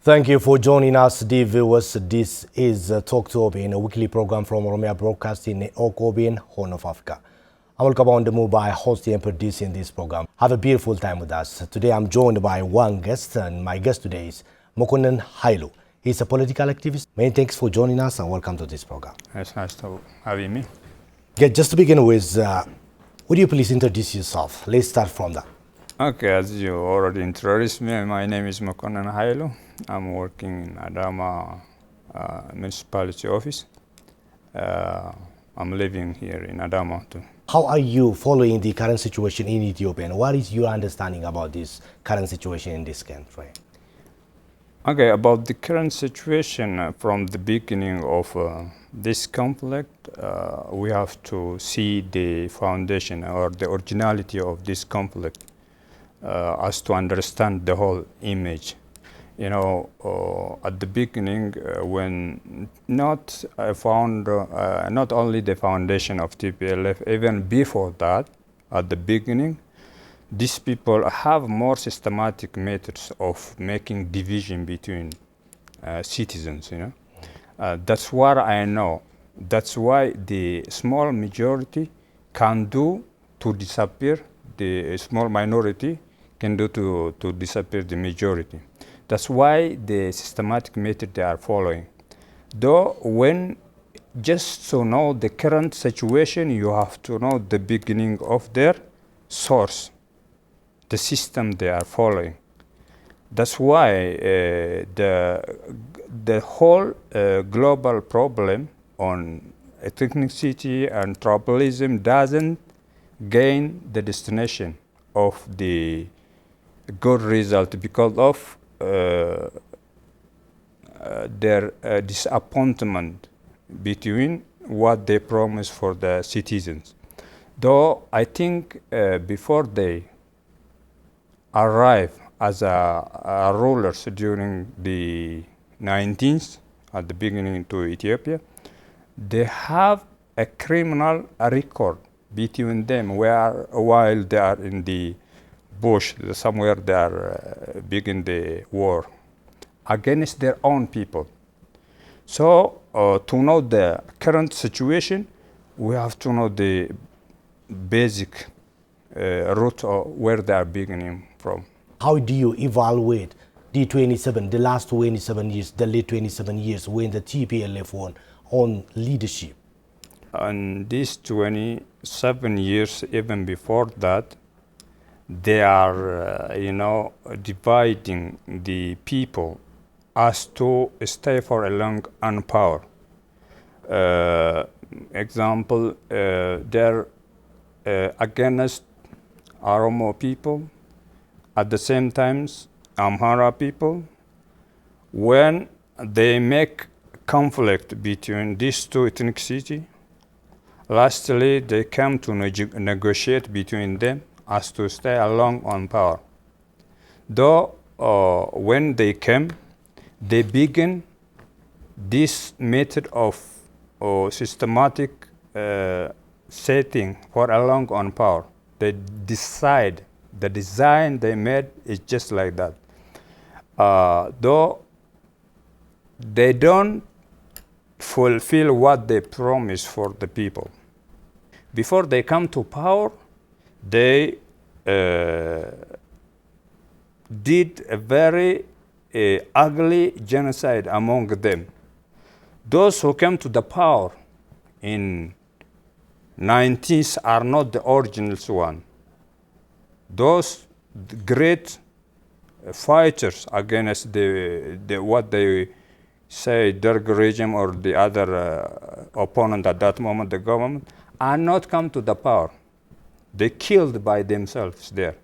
Thank you for joining us, dear viewers. This is Talk to OBN, a weekly program from Oromia Broadcasting in OBN, Horn of Africa. I'm welcome on the move by hosting and producing this program. Have a beautiful time with us. Today I'm joined by one guest, and my guest today is Mokonnen Hailu. He's a political activist. Many thanks for joining us and welcome to this program. It's nice to having me. Okay, just to begin with, would you please introduce yourself? Let's start from that. Okay, as you already introduced me, my name is Mokonnen Hailu. I'm working in Adama municipality office. I'm living here in Adama too. How are you following the current situation in Ethiopia, and what is your understanding about this current situation in this country? Okay, about the current situation from the beginning of this conflict, we have to see the foundation or the originality of this conflict as to understand the whole image. You know, at the beginning, when not only the foundation of TPLF, even before that, at the beginning, these people have more systematic methods of making division between citizens, you know. That's what I know. That's why the small majority can do to disappear, the small minority can do to disappear the majority. That's why the systematic method they are following. Though when just to know the current situation, you have to know the beginning of their source, the system they are following. That's why the whole global problem on ethnicity and tribalism doesn't gain the destination of the good result because of their disappointment between what they promise for the citizens. Though I think before they arrive as rulers during the 19th, at the beginning to Ethiopia, they have a criminal record between them while they are in the bush, somewhere they are begin the war against their own people. So to know the current situation, we have to know the basic root of where they are beginning from. How do you evaluate the last 27 years, the late 27 years when the TPLF won on leadership? And these 27 years, even before that, they are, dividing the people as to stay for a long on power. Example, they're against Oromo people, at the same time Amhara people. When they make conflict between these two ethnicities, lastly they come to negotiate between them as to stay along on power. Though when they came, they begin this method of systematic setting for along on power. They decide, the design they made is just like that. Though they don't fulfill what they promise for the people. Before they come to power, they did a very ugly genocide among them. Those who came to the power in 90s are not the original one. Those great fighters against the what they say Derg regime or the other opponent at that moment, the government, are not come to the power. They killed by themselves there.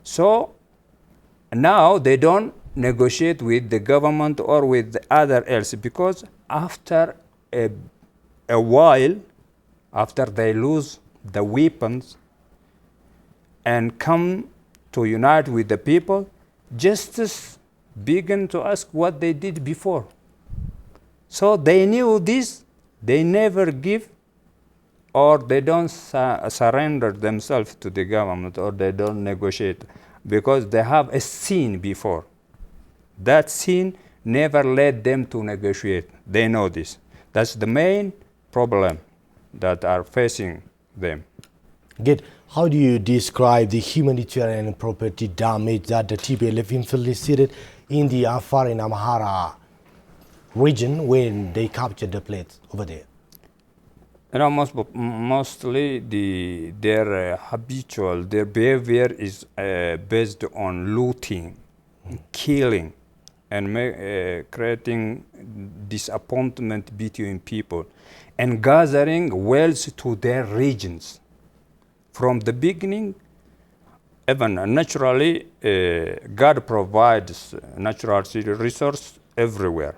So now they don't negotiate with the government or with the other else, because after a while, after they lose the weapons and come to unite with the people, justice begin to ask what they did before. So they knew this, they never give, or they don't surrender themselves to the government, or they don't negotiate, because they have a sin before. That sin never let them to negotiate. They know this. That's the main problem that are facing them. Good. How do you describe the humanitarian and property damage that the TPLF inflicted in the Afar and Amhara region when they captured the plates over there? You know, mostly their behavior is based on looting, killing, and creating disappointment between people, and gathering wealth to their regions. From the beginning, even naturally, God provides natural resources everywhere.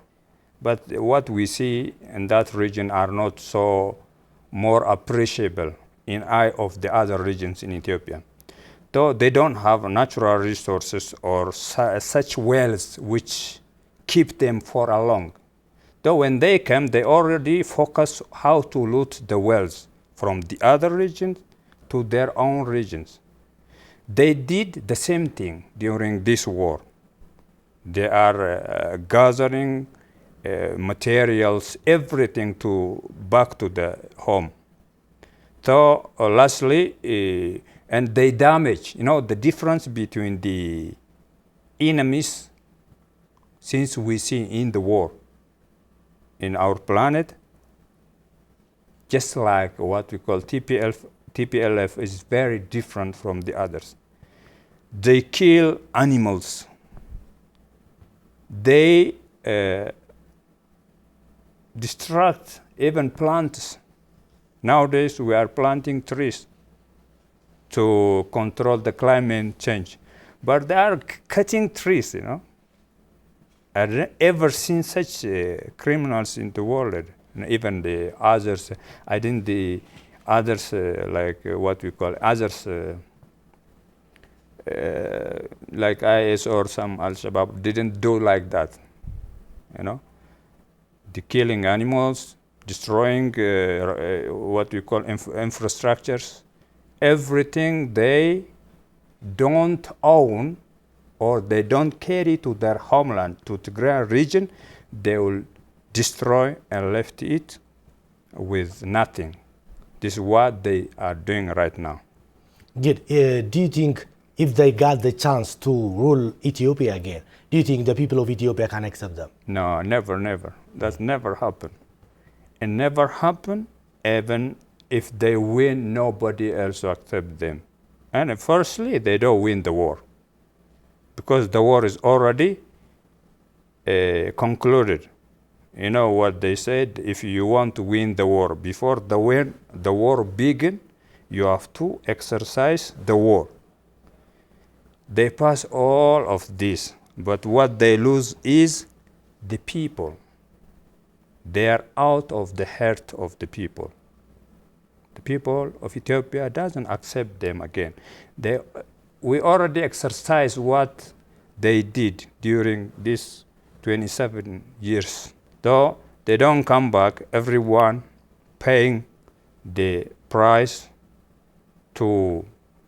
But what we see in that region are not so more appreciable in eye of the other regions in Ethiopia. Though they don't have natural resources or such wealth which keep them for a long. Though when they come, they already focus how to loot the wealth from the other regions to their own regions. They did the same thing during this war. They are gathering materials, everything back to the home. So lastly, and they damage, the difference between the enemies since we see in the war in our planet, just like what we call TPLF is very different from the others. They kill animals. They destruct even plants. Nowadays we are planting trees to control the climate change, but they are cutting trees. I've ever seen such criminals in the world. And even the others, I think the others like what we call others like IS or some Al-Shabaab didn't do like that. The killing animals, destroying what we call infrastructures, everything they don't own or they don't carry to their homeland, to the Tigray region, they will destroy and left it with nothing. This is what they are doing right now. Good. Do you think if they got the chance to rule Ethiopia again, do you think the people of Ethiopia can accept them? No, never. That never happened. It never happened. Even if they win, nobody else will accept them. And firstly, they don't win the war, because the war is already concluded. You know what they said? If you want to win the war, before the war begin, you have to exercise the war. They pass all of this, but what they lose is the people. They are out of the heart of the people. The people of Ethiopia doesn't accept them again. We already exercised what they did during these 27 years. Though they don't come back, everyone paying the price to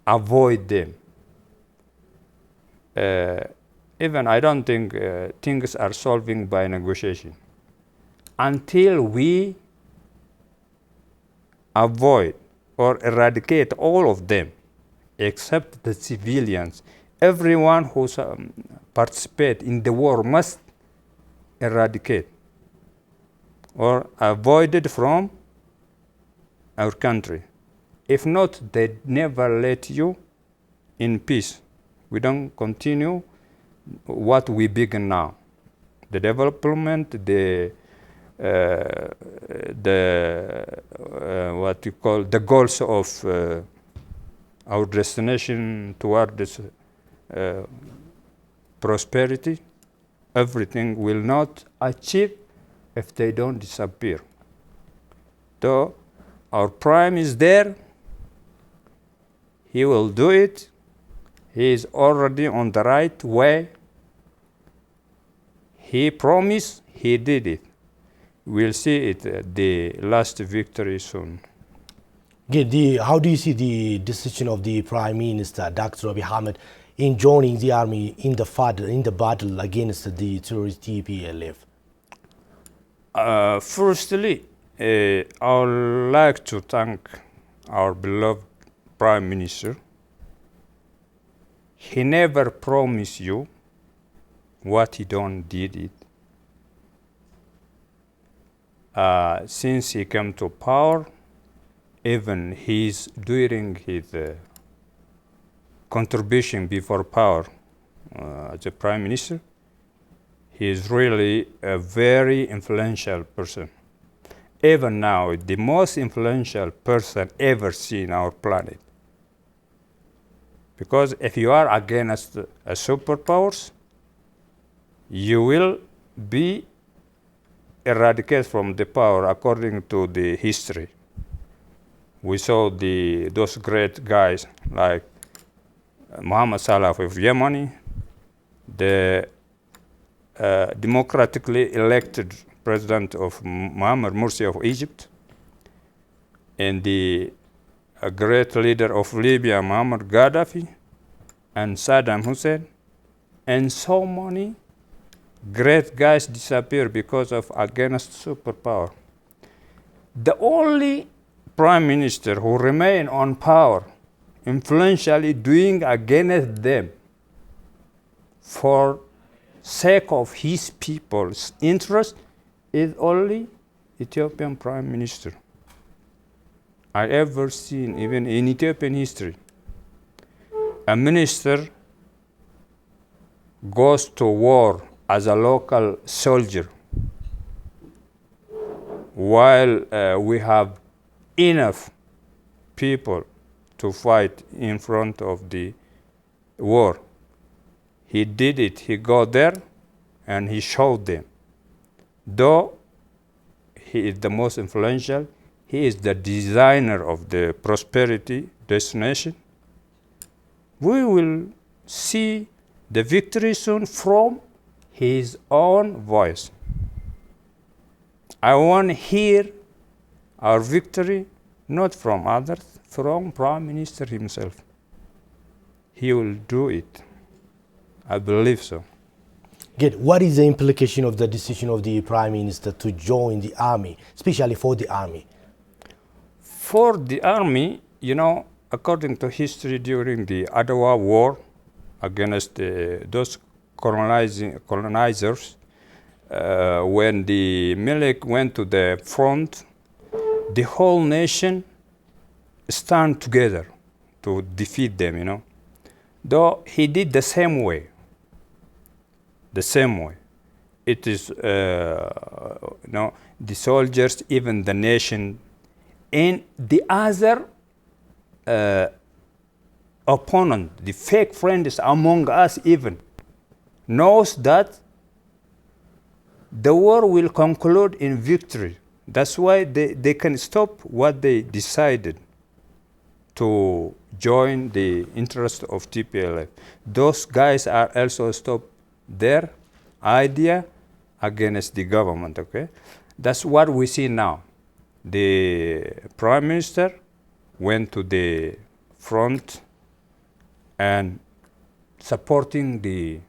avoid them. Even I don't think things are solving by negotiation. Until we avoid or eradicate all of them, except the civilians, everyone who participates in the war must eradicate or avoided from our country. If not, they never let you in peace. We don't continue what we begin now. The development, what you call the goals of our destination toward this prosperity, everything will not achieve if they don't disappear. Though our prime is there, he will do it. He is already on the right way. He promised, he did it. We'll see it, the last victory soon. How do you see the decision of the Prime Minister, Dr. Abiy Ahmed, in joining the army in the battle against the terrorist TPLF? Firstly, I would like to thank our beloved Prime Minister. He never promised you what he don't did it. Since he came to power, even he's during his contribution before power as a Prime Minister, he is really a very influential person. Even now, the most influential person ever seen on our planet. Because if you are against superpowers, you will be eradicated from the power according to the history. We saw those great guys like Mohammed Salah of Yemen, the democratically elected president of Muammar Morsi of Egypt, and the great leader of Libya, Muammar Gaddafi, and Saddam Hussein, and so many great guys disappeared because of against superpower. The only prime minister who remained on power, influentially doing against them for sake of his people's interest, is only Ethiopian prime minister I ever seen, even in Ethiopian history. A minister goes to war as a local soldier while we have enough people to fight in front of the war. He did it. He got there and he showed them. Though he is the most influential, he is the designer of the prosperity destination. We will see the victory soon from his own voice. I want to hear our victory not from others, from Prime Minister himself. He will do it. I believe so. Good. What is the implication of the decision of the Prime Minister to join the army, especially for the army? For the army, according to history, during the Adwa War against those colonizers, when the Melek went to the front, the whole nation stand together to defeat them, Though he did the same way. The same way. It is, the soldiers, even the nation, and the other opponent, the fake friends among us even, knows that the war will conclude in victory. That's why they can stop what they decided to join the interest of TPLF. Those guys are also stop their idea against the government, okay? That's what we see now. The Prime Minister went to the front and supporting the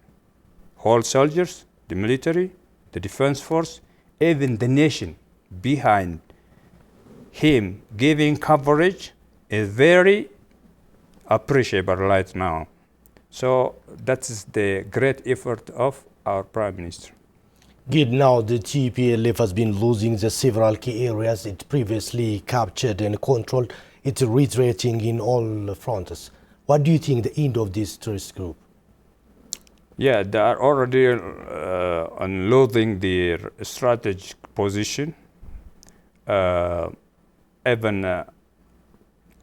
whole soldiers, the military, the defense force, even the nation behind him giving coverage is very appreciable right now. So that is the great effort of our Prime Minister. Good. Now the TPLF has been losing the several key areas it previously captured and controlled. It's retreating in all fronts. What do you think the end of this terrorist group? Yeah, they are already unloading their strategic position. Even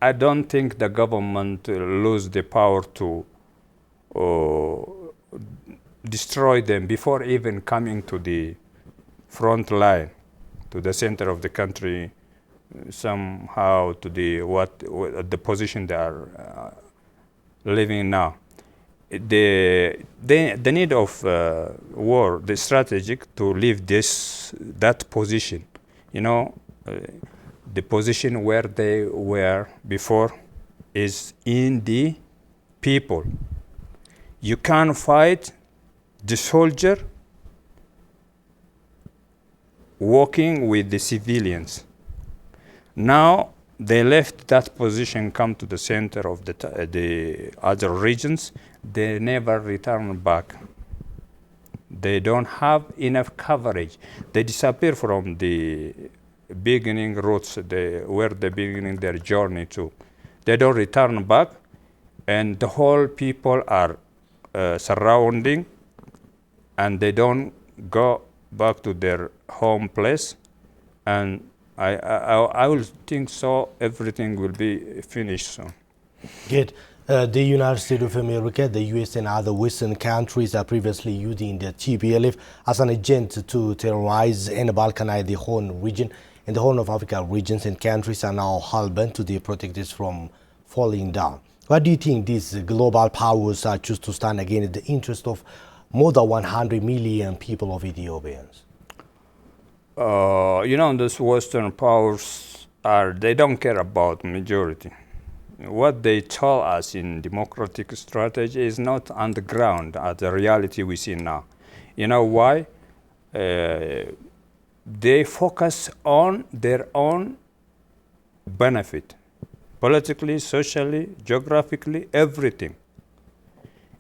I don't think the government lose the power to destroy them before even coming to the front line, to the center of the country, somehow to the position they are living now. The need of war, the strategic to leave that position, the position where they were before is in the people. You can't fight the soldier working with the civilians. Now they left that position, come to the center of the other regions. They never return back. They don't have enough coverage. They disappear from the beginning routes where they beginning their journey to. They don't return back, and the whole people are surrounding, and they don't go back to their home place. And I will think so everything will be finished soon. Good. The United States of America, the US and other Western countries are previously using the TPLF as an agent to terrorize and balkanize the Horn region, and the Horn of Africa regions and countries are now hell-bent to protect us from falling down. Why do you think these global powers choose to stand against the interest of more than 100 million people of Ethiopians? Those Western powers they don't care about majority. What they tell us in democratic strategy is not on the ground at the reality we see now. You know why? They focus on their own benefit, politically, socially, geographically, everything.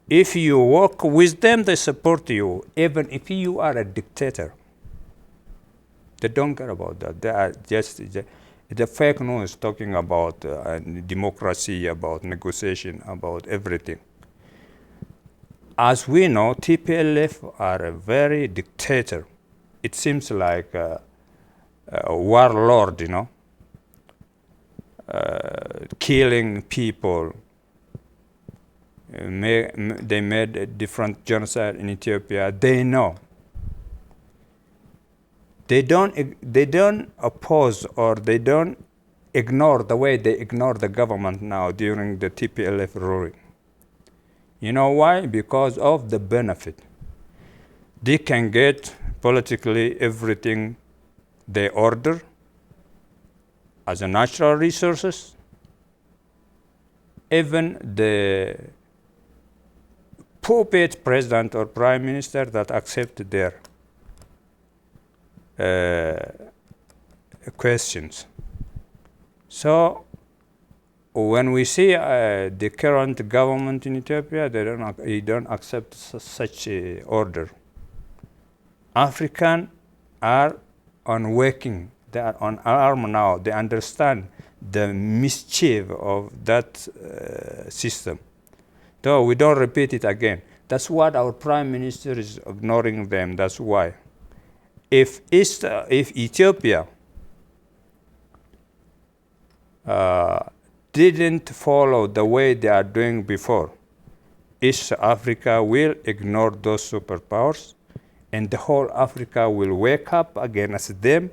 If you work with them, they support you, even if you are a dictator. They don't care about that. They are just the fake news talking about democracy, about negotiation, about everything. As we know, TPLF are a very dictator. It seems like a warlord, killing people. They made a different genocide in Ethiopia. They know. They don't oppose or they don't ignore the way they ignore the government now during the TPLF ruling. You know why? Because of the benefit. They can get politically everything they order as a natural resources. Even the puppet president or prime minister that accept their questions. So when we see the current government in Ethiopia, they don't accept such a order. Africans are unwaking. They are on arm now. They understand the mischief of that system. So we don't repeat it again. That's what our prime minister is ignoring them. That's why. If Ethiopia didn't follow the way they are doing before, East Africa will ignore those superpowers, and the whole Africa will wake up against them.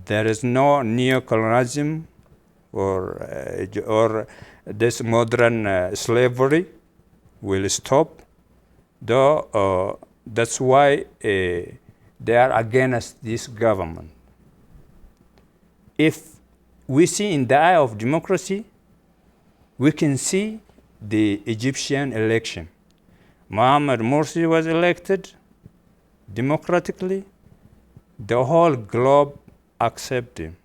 There is no neocolonialism or this modern slavery will stop. Though that's why they are against this government. If we see in the eye of democracy, we can see the Egyptian election. Mohamed Morsi was elected democratically. The whole globe accepted him.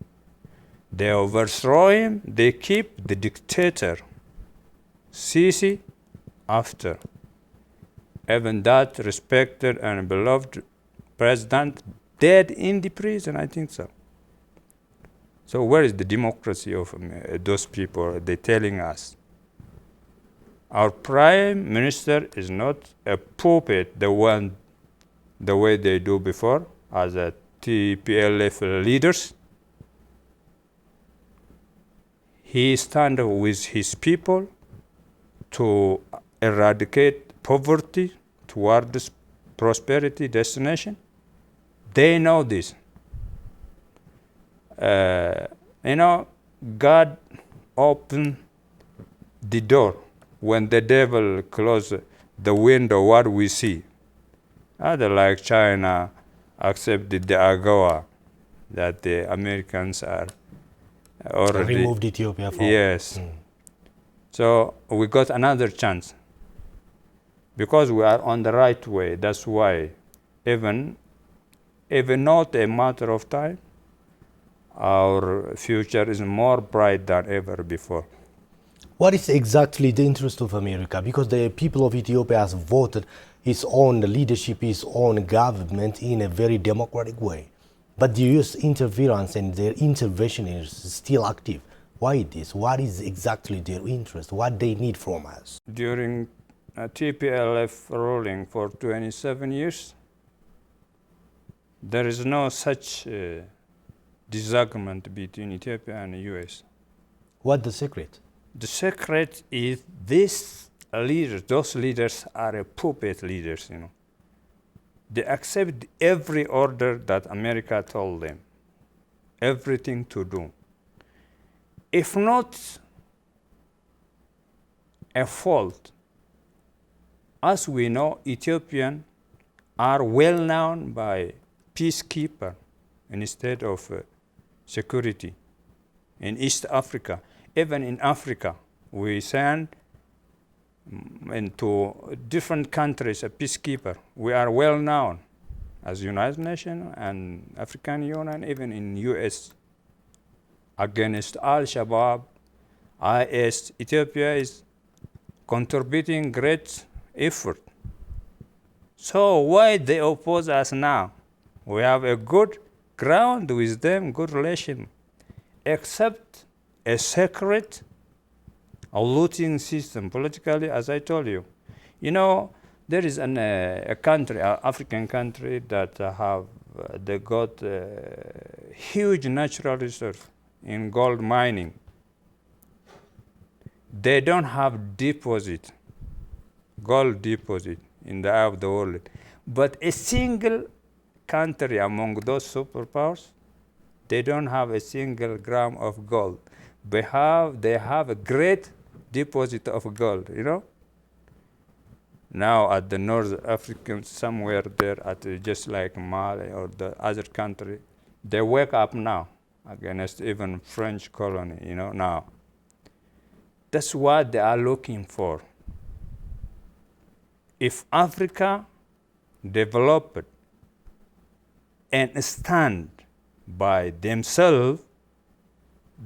They overthrow him. They keep the dictator, Sisi, after. Even that respected and beloved president dead in the prison, I think so. So where is the democracy of those people? They're telling us. Our prime minister is not a puppet, the way they do before as a TPLF leaders. He stands with his people to eradicate poverty toward this prosperity destination. They know this. God opened the door when the devil closed the window. What we see, other like China accepted the AGOA that the Americans are already removed Ethiopia from. Yes. So we got another chance. because we are on the right way. That's why, even not a matter of time, our future is more bright than ever before. What is exactly the interest of America? Because the people of Ethiopia has voted its own leadership, its own government in a very democratic way. But the US interference and their intervention is still active. Why this? What is exactly their interest? What they need from us? During TPLF ruling for 27 years, there is no such disagreement between Ethiopia and the US. What the secret? The secret is those leaders are puppet leaders, They accept every order that America told them, everything to do. If not a fault, as we know, Ethiopians are well known by peacekeeper instead of security. In East Africa, even in Africa, we send into different countries a peacekeeper. We are well known as United Nations and African Union, even in US, against Al-Shabaab, IS. Ethiopia is contributing great effort. So why they oppose us now? We have a good ground with them, good relation, except a secret looting system politically, as I told you. There is a country, an African country, that they got huge natural resource in gold mining. They don't have gold deposit in the eye of the world. But a single country among those superpowers, they don't have a single gram of gold. They have a great deposit of gold, Now at the North African, somewhere there, just like Mali or the other country, they wake up now against even French colony, now. That's what they are looking for. If Africa developed and stand by themselves,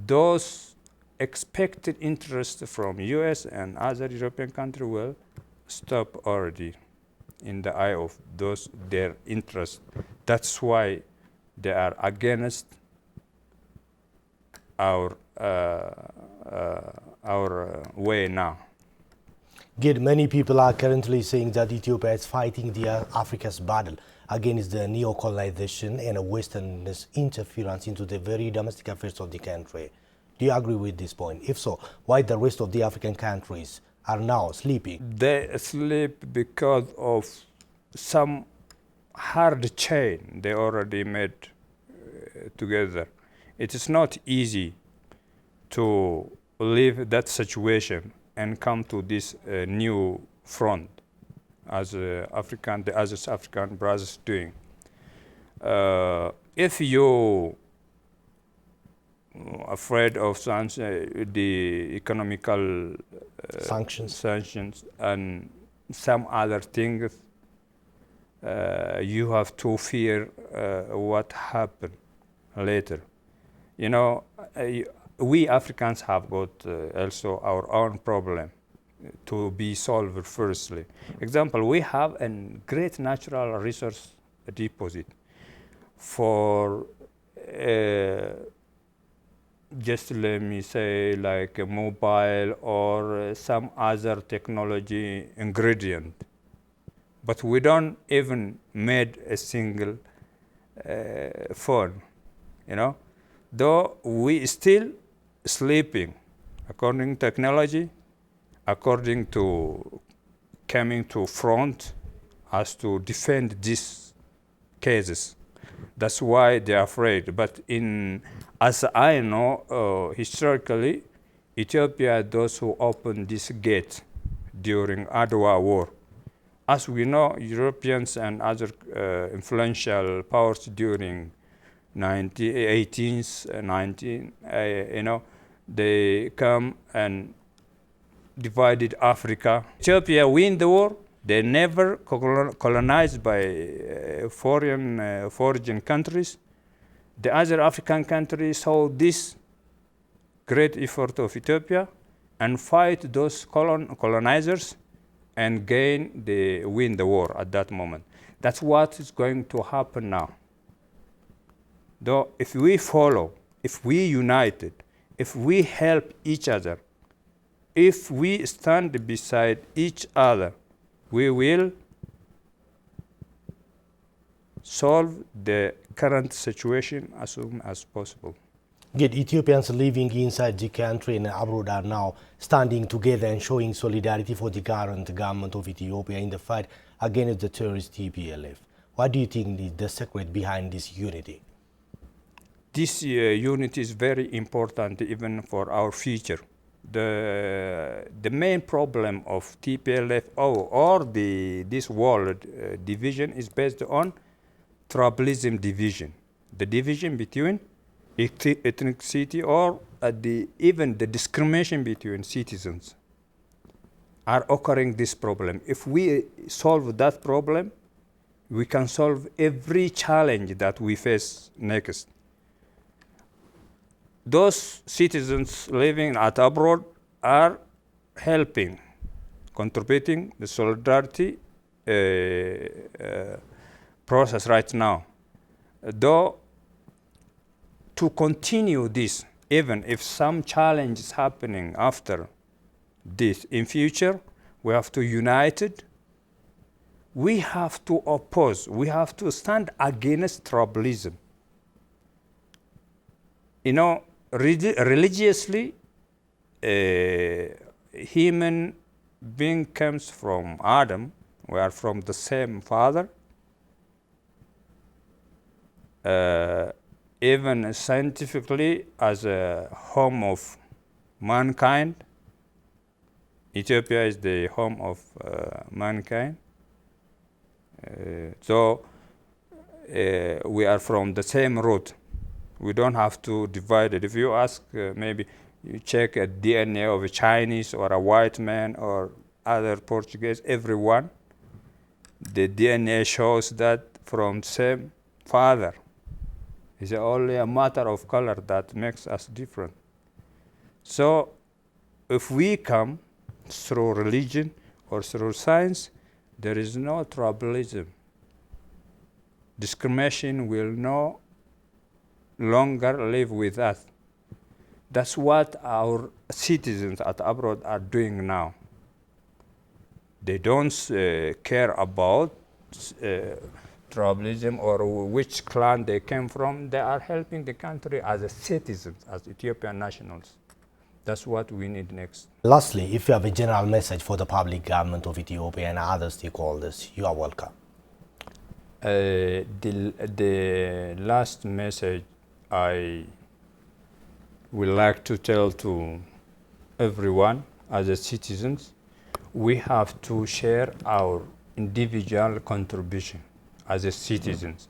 those expected interest from US and other European countries will stop already in the eye of their interests. That's why they are against our way now. Good. Many people are currently saying that Ethiopia is fighting Africa's battle against the neo-colonization and Western interference into the very domestic affairs of the country. Do you agree with this point? If so, why the rest of the African countries are now sleeping? They sleep because of some hard chain they already made together. It is not easy to leave that situation and come to this new front as the other African brothers doing. If you afraid of the economical sanctions and some other things, you have to fear what happened later. We Africans have got also our own problem to be solved firstly. Example, we have a great natural resource deposit for just let me say like a mobile or some other technology ingredient. But we don't even made a single phone, Though we still sleeping according to technology, according to coming to front as to defend these cases. That's why they're afraid. But as I know, historically, Ethiopia, those who opened this gate during Adwa War. As we know, Europeans and other influential powers during 18th, 19th, they come and divided Africa. Ethiopia win the war, They never colonized by foreign countries. The other African countries saw this great effort of Ethiopia and fight those colonizers and win the war at that moment. That's what is going to happen now. Though if we follow, if we united, if we help each other, if we stand beside each other, we will solve the current situation as soon as possible. Yet Ethiopians living inside the country and abroad are now standing together and showing solidarity for the current government of Ethiopia in the fight against the terrorist TPLF. What do you think is the secret behind this unity? This unity is very important even for our future. The main problem of TPLF or this world division is based on tribalism division, the division between ethnicity or even the discrimination between citizens are occurring this problem. If we solve that problem, we can solve every challenge that we face next. Those citizens living abroad are helping, contributing the solidarity process right now. Though to continue this, even if some challenge is happening after this in future, we have to unite it. We have to oppose, we have to stand against tribalism. You know, religiously, human being comes from Adam. We are from the same father. Even scientifically, as a home of mankind, Ethiopia is the home of mankind. So we are from the same root. We don't have to divide it. If you ask, maybe you check a DNA of a Chinese or a white man or other Portuguese, everyone, the DNA shows that from same father. It's only a matter of color that makes us different. So if we come through religion or through science, there is no tribalism. Discrimination will no longer live with us. That's what our citizens at abroad are doing now. They don't care about tribalism or which clan they came from. They are helping the country as a citizens, as Ethiopian nationals. That's what we need next. Lastly, if you have a general message for the public government of Ethiopia and other stakeholders, you are welcome. The last message I would like to tell to everyone as a citizens, we have to share our individual contribution as a citizens.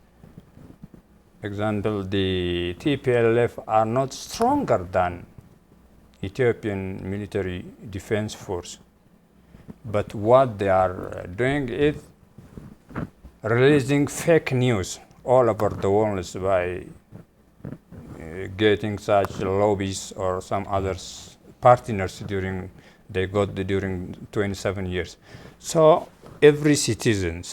Example, the TPLF are not stronger than Ethiopian military defense force, but what they are doing is releasing fake news all over the world by getting such lobbies or some other partners during 27 years. So every citizen,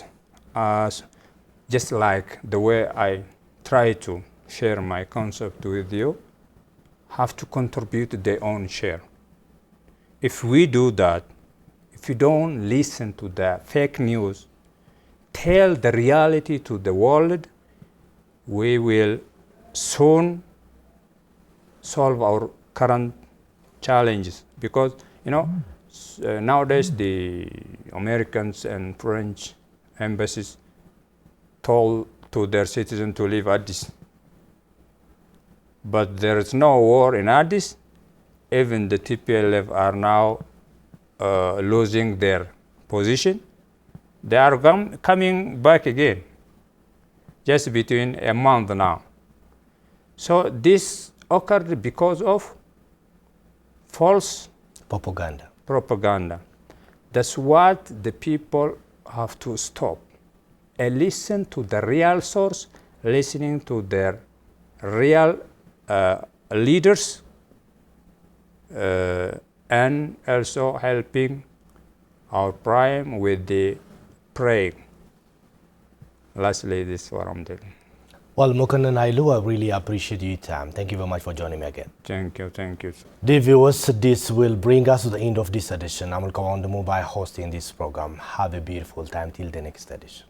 just like the way I try to share my concept with you, have to contribute their own share. If we do that, if you don't listen to the fake news, tell the reality to the world, we will soon solve our current challenges. Because, you know, nowadays the Americans and French embassies told to their citizens to leave Addis. But there is no war in Addis. Even the TPLF are now losing their position. They are coming back again, just between a month now. So this occurred because of false Propaganda. That's what the people have to stop and listen to the real source, listening to their real leaders, and also helping our prime with the praying. Lastly, this is what I'm doing. Well, Mokonnen Hailu, I really appreciate your time. Thank you very much for joining me again. Thank you, thank you. Dear viewers, this will bring us to the end of this edition. I'm Mokonnen hosting this program. Have a beautiful time till the next edition.